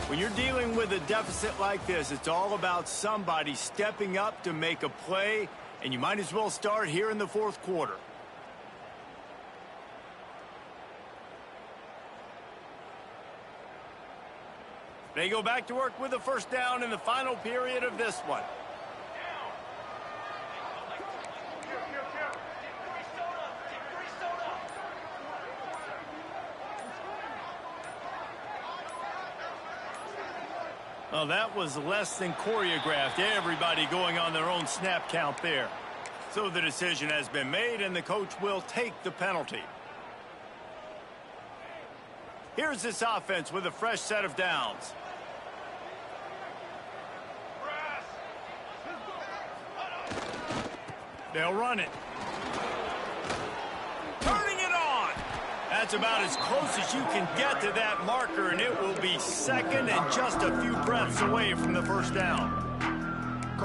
Speaker 1: When you're dealing with a deficit like this, it's all about somebody stepping up to make a play, and you might as well start here in the fourth quarter. They go back to work with a first down in the final period of this one. Well, that was less than choreographed. Everybody going on their own snap count there. So the decision has been made, and the coach will take the penalty. Here's this offense with a fresh set of downs. They'll run it. Turning it on. That's about as close as you can get to that marker, and it will be second and just a few breaths away from the first down.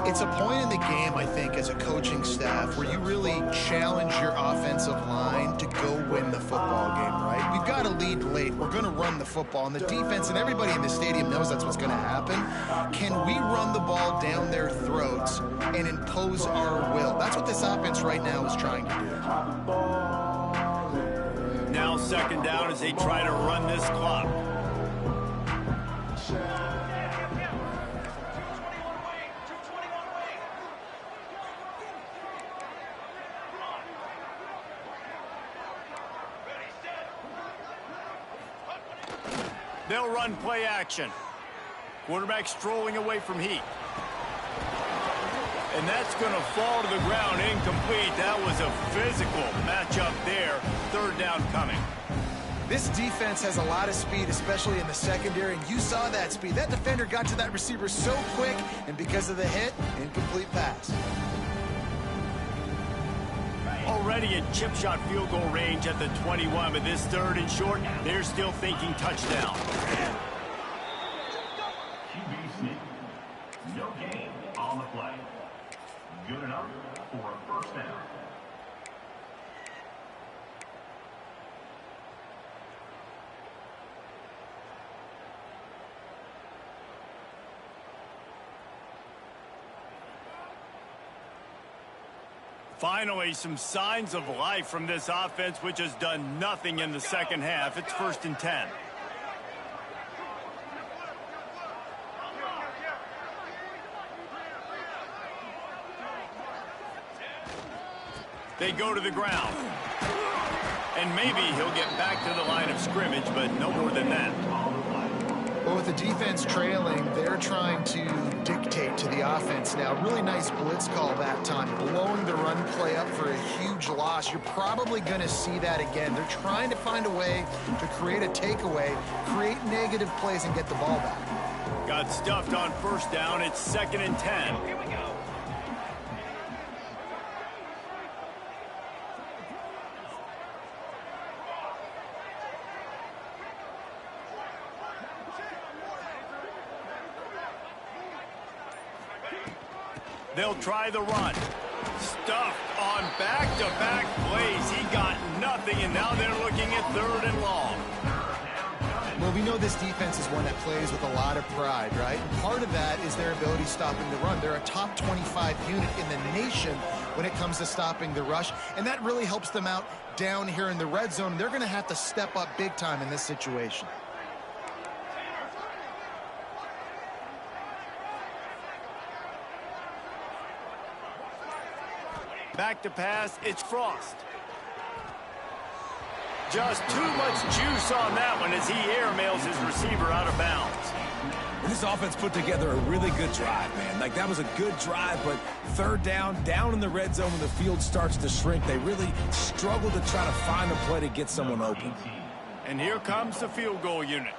Speaker 2: It's a point in the game, I think, as a coaching staff where you really challenge your offensive line to go win the football game, right? We've got to lead late. We're going to run the football, and the defense and everybody in the stadium knows that's what's going to happen. Can we run the ball down their throats and impose our will? That's what this offense right now is trying to do.
Speaker 1: Now second down as they try to run this clock. They'll run play action. Quarterback strolling away from heat. And that's going to fall to the ground incomplete. That was a physical matchup there. Third down coming.
Speaker 2: This defense has a lot of speed, especially in the secondary, and you saw that speed. That defender got to that receiver so quick, and because of the hit, incomplete pass.
Speaker 1: already at chip shot field goal range at the 21, but this third and short, they're still thinking touchdown.
Speaker 5: QB sneak. No gain on the play. Good enough for a first down.
Speaker 1: Finally, some signs of life from this offense, which has done nothing in the second half. It's 1st and 10. They go to the ground. And maybe he'll get back to the line of scrimmage, but no more than that.
Speaker 2: Well, with the defense trailing, they're trying to dictate to the offense now. Really nice blitz call that time, blowing the run play up for a huge loss. You're probably going to see that again. They're trying to find a way to create a takeaway, create negative plays, and get the ball back.
Speaker 1: Got stuffed on 1st down. It's 2nd and 10. Here we go. They'll try the run. Stuffed on back-to-back plays. He got nothing, and now they're looking at 3rd and long.
Speaker 2: Well, we know this defense is one that plays with a lot of pride, right? And part of that is their ability stopping the run. They're a top 25 unit in the nation when it comes to stopping the rush, and that really helps them out down here in the red zone. They're going to have to step up big time in this situation.
Speaker 1: Back to pass, it's Frost. Just too much juice on that one as he airmails his receiver out of bounds.
Speaker 3: This offense put together a really good drive, man. Like, that was a good drive, but 3rd down in the red zone when the field starts to shrink, they really struggle to try to find a play to get someone open.
Speaker 1: And here comes the field goal unit.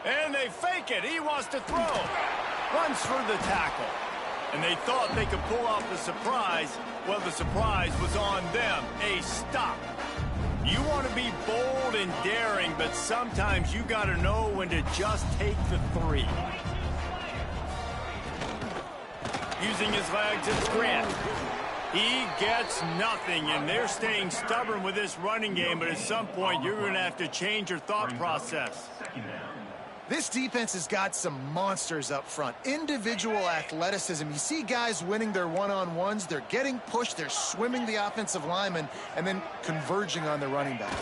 Speaker 1: And they fake it. He wants to throw. Runs for the tackle. And they thought they could pull off the surprise. Well, the surprise was on them. A stop. You want to be bold and daring, but sometimes you got to know when to just take the 3. Using his legs, it's Grant. He gets nothing, and they're staying stubborn with this running game, but at some point, you're going to have to change your thought process.
Speaker 2: This defense has got some monsters up front. Individual athleticism. You see guys winning their one-on-ones. They're getting pushed. They're swimming the offensive lineman and then converging on the running back.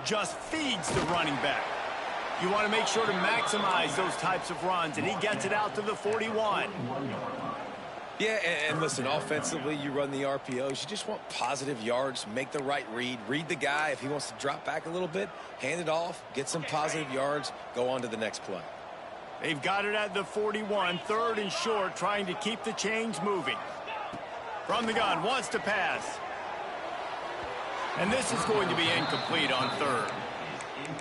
Speaker 1: Just feeds the running back. You want to make sure to maximize those types of runs, and he gets it out to the 41.
Speaker 3: Yeah, and listen, offensively, you run the RPOs. You just want positive yards, make the right read the guy. If he wants to drop back a little bit, hand it off, get some positive yards, go on to the next play.
Speaker 1: They've got it at the 41, 3rd and short, trying to keep the chains moving. From the gun, wants to pass. And this is going to be incomplete on 3rd.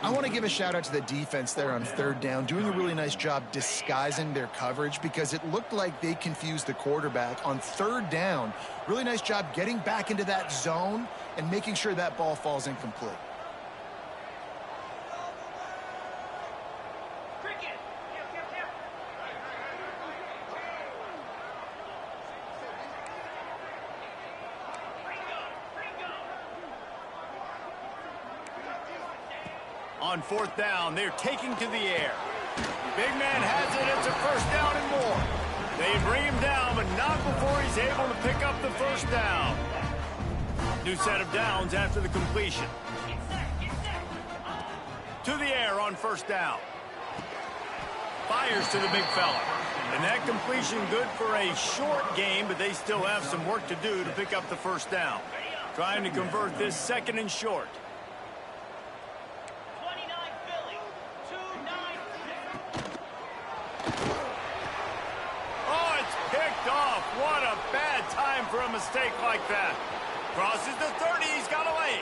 Speaker 2: I want to give a shout out to the defense there on 3rd down, doing a really nice job disguising their coverage because it looked like they confused the quarterback on 3rd down. Really nice job getting back into that zone and making sure that ball falls incomplete.
Speaker 1: On 4th down, they're taking to the air. Big man has it. It's a 1st down and more. They bring him down, but not before he's able to pick up the 1st down. New set of downs after the completion. To the air on 1st down. Fires to the big fella. And that completion good for a short game, but they still have some work to do to pick up the 1st down. Trying to convert this 2nd and short. What a bad time for a mistake like that. Crosses the 30, he's got away.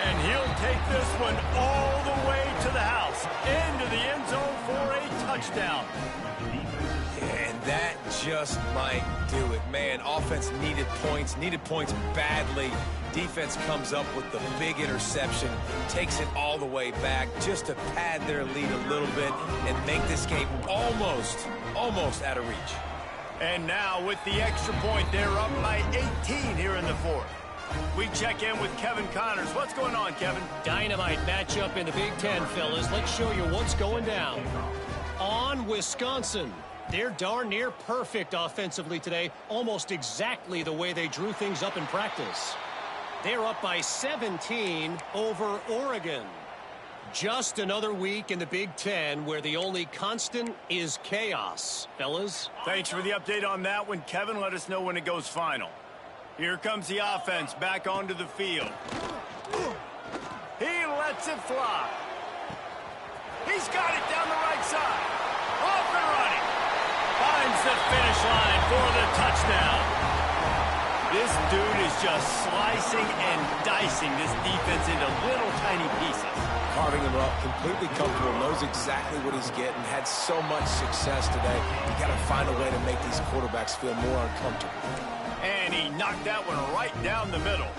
Speaker 1: And he'll take this one all the way to the house, into the end zone for a touchdown.
Speaker 3: And that just might do it. Man, offense needed points badly. Defense comes up with the big interception, takes it all the way back just to pad their lead a little bit and make this game almost out of reach.
Speaker 1: And now with the extra point, they're up by 18 here in the fourth. We check in with Kevin Connors. What's going on, Kevin?
Speaker 4: Dynamite matchup in the Big Ten, fellas. Let's show you what's going down. On Wisconsin. They're darn near perfect offensively today, almost exactly the way they drew things up in practice. They're up by 17 over Oregon. Just another week in the Big Ten where the only constant is chaos, fellas.
Speaker 1: Thanks for the update on that one, Kevin. Let us know when it goes final. Here comes the offense back onto the field. He lets it fly. He's got it down the right side. Off and running. Finds the finish line for the touchdown. This dude is just slicing and dicing this defense into little tiny pieces.
Speaker 3: Carving them up, completely comfortable, knows exactly what he's getting, had so much success today. You got to find a way to make these quarterbacks feel more uncomfortable.
Speaker 1: And he knocked that one right down the middle.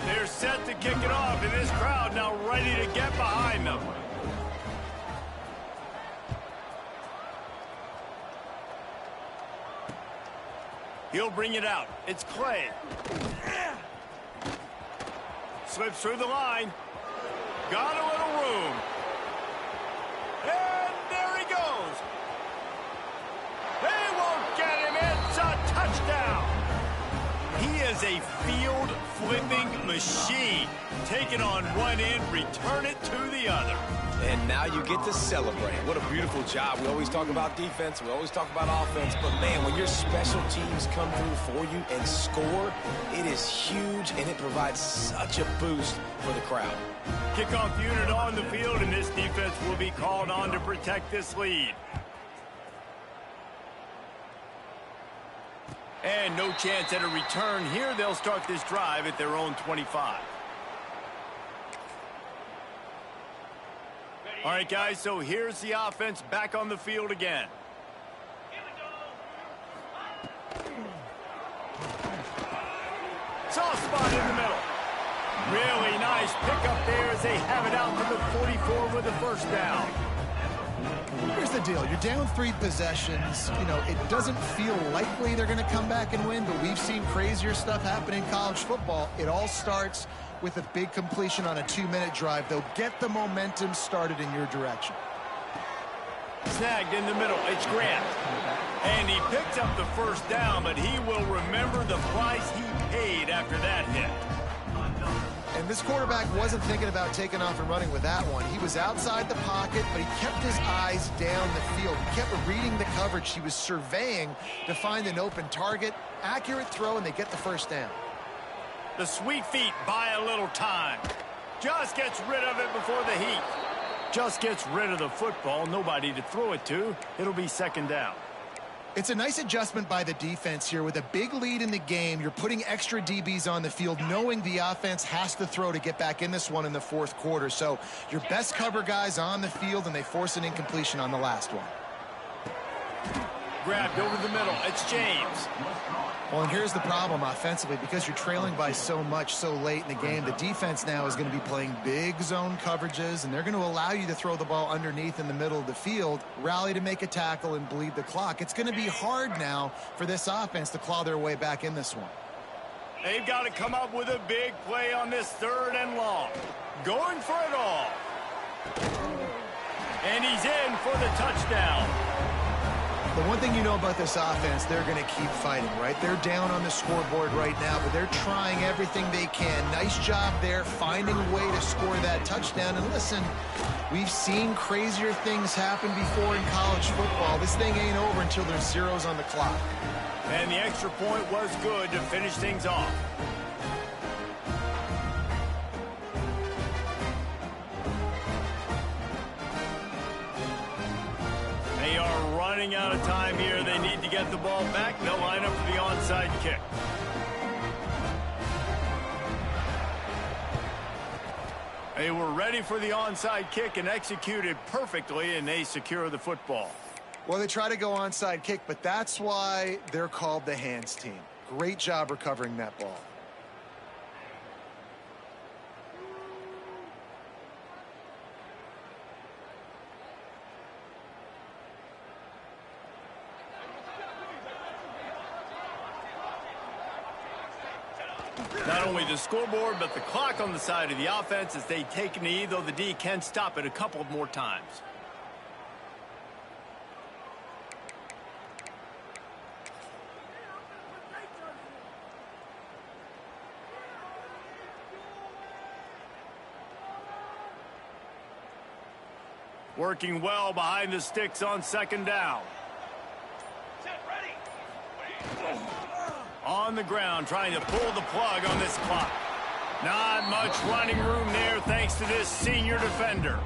Speaker 1: They're set to kick it off, and this crowd now ready to get behind them. He'll bring it out. It's Clay. Slips through the line. Got a little room. And there he goes. They won't get him. It's a touchdown. He is a field-flipping machine. Take it on one end, return it to the other.
Speaker 3: And now you get to celebrate. What a beautiful job. We always talk about defense. We always talk about offense. But, man, when your special teams come through for you and score, it is huge, and it provides such a boost for the crowd.
Speaker 1: Kickoff unit on the field, and this defense will be called on to protect this lead. And no chance at a return here. They'll start this drive at their own 25. All right, guys, so here's the offense back on the field again. Soft spot in the middle. Really nice pickup there as they have it out to the 44 with a first down.
Speaker 2: Here's the deal. You're down 3 possessions. You know, it doesn't feel likely they're going to come back and win, but we've seen crazier stuff happen in college football. It all starts with a big completion on a 2-minute drive. They'll get the momentum started in your direction.
Speaker 1: Snagged in the middle. It's Grant. And he picks up the first down, but he will remember the price he paid after that hit.
Speaker 2: And this quarterback wasn't thinking about taking off and running with that one. He was outside the pocket, but he kept his eyes down the field. He kept reading the coverage. He was surveying to find an open target. Accurate throw, and they get the first down.
Speaker 1: The sweet feet buy a little time. Just gets rid of it before the heat. Just gets rid of the football. Nobody to throw it to. It'll be second down.
Speaker 2: It's a nice adjustment by the defense here. With a big lead in the game, you're putting extra DBs on the field, knowing the offense has to throw to get back in this one in the fourth quarter. So your best cover guys on the field, and they force an incompletion on the last one.
Speaker 1: Grabbed over the middle. It's James.
Speaker 2: Well, and here's the problem offensively. Because you're trailing by so much so late in the game, the defense now is going to be playing big zone coverages, and they're going to allow you to throw the ball underneath in the middle of the field, rally to make a tackle, and bleed the clock. It's going to be hard now for this offense to claw their way back in this one.
Speaker 1: They've got to come up with a big play on this 3rd and long. Going for it all. And he's in for the touchdown.
Speaker 2: The one thing you know about this offense, they're going to keep fighting, right? They're down on the scoreboard right now, but they're trying everything they can. Nice job there, finding a way to score that touchdown. And listen, we've seen crazier things happen before in college football. This thing ain't over until there's zeros on the clock.
Speaker 1: And the extra point was good to finish things off. They are running out of time here. They need to get the ball back. They'll line up for the onside kick. They were ready for the onside kick and executed perfectly, and they secure the football.
Speaker 2: Well, they try to go onside kick, but that's why they're called the hands team. Great job recovering that ball.
Speaker 1: Not only the scoreboard, but the clock on the side of the offense as they take a knee, though the D can stop it a couple of more times. Working well behind the sticks on second down. On the ground, trying to pull the plug on this clock. Not much running room there thanks to this senior defender.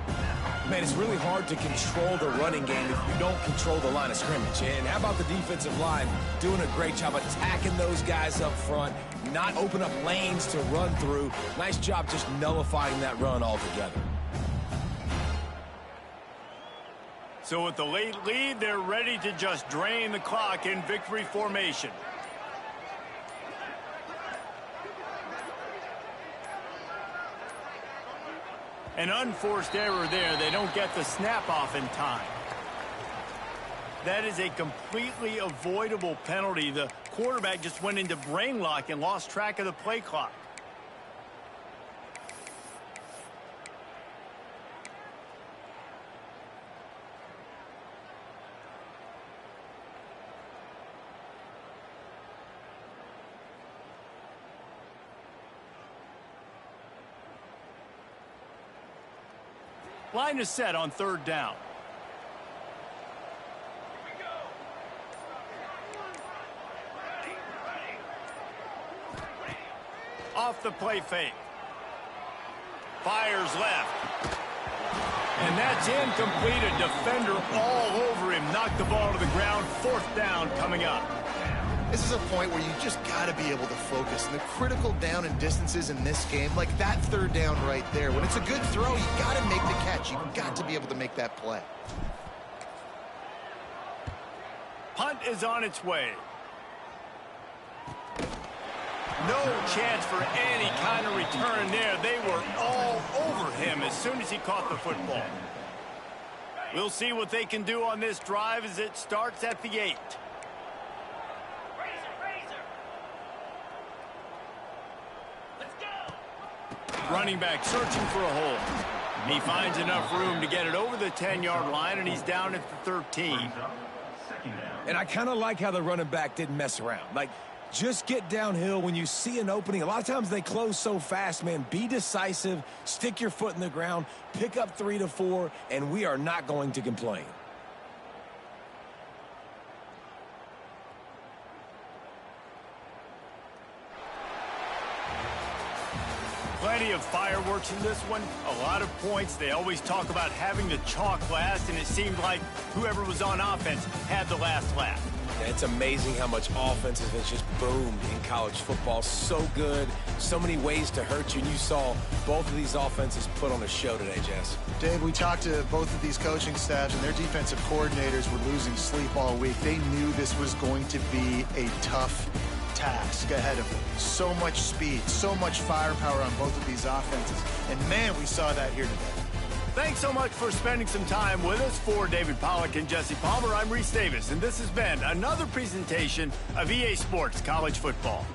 Speaker 3: Man, it's really hard to control the running game if you don't control the line of scrimmage. And how about the defensive line doing a great job attacking those guys up front, not open up lanes to run through. Nice job just nullifying that run altogether.
Speaker 1: So with the late lead, they're ready to just drain the clock in victory formation. An unforced error there. They don't get the snap off in time. That is a completely avoidable penalty. The quarterback just went into brain lock and lost track of the play clock. Line is set on third down. Off the play fake. Fires left. And that's incomplete. A defender all over him. Knocked the ball to the ground. Fourth down coming up.
Speaker 2: This is a point where you just got to be able to focus. And the critical down and distances in this game, like that third down right there, when it's a good throw, you got to make the catch. You've got to be able to make that play.
Speaker 1: Punt is on its way. No chance for any kind of return there. They were all over him as soon as he caught the football. We'll see what they can do on this drive as it starts at the 8. Running back searching for a hole. He finds enough room to get it over the 10-yard line, and he's down at the 13.
Speaker 3: And I kind of like how the running back didn't mess around. Like, just get downhill when you see an opening. A lot of times they close so fast, man. Be decisive, stick your foot in the ground, pick up 3 to 4, and we are not going to complain.
Speaker 1: Plenty of fireworks in this one, a lot of points. They always talk about having the chalk last, and it seemed like whoever was on offense had the last laugh.
Speaker 3: It's amazing how much offense has just boomed in college football. So good, so many ways to hurt you, and you saw both of these offenses put on a show today, Jess.
Speaker 2: Dave, we talked to both of these coaching staffs, and their defensive coordinators were losing sleep all week. They knew this was going to be a tough task ahead of them. So much speed, so much firepower on both of these offenses. And, man, we saw that here today.
Speaker 1: Thanks so much for spending some time with us. For David Pollack and Jesse Palmer, I'm Reese Davis, and this has been another presentation of EA Sports College Football.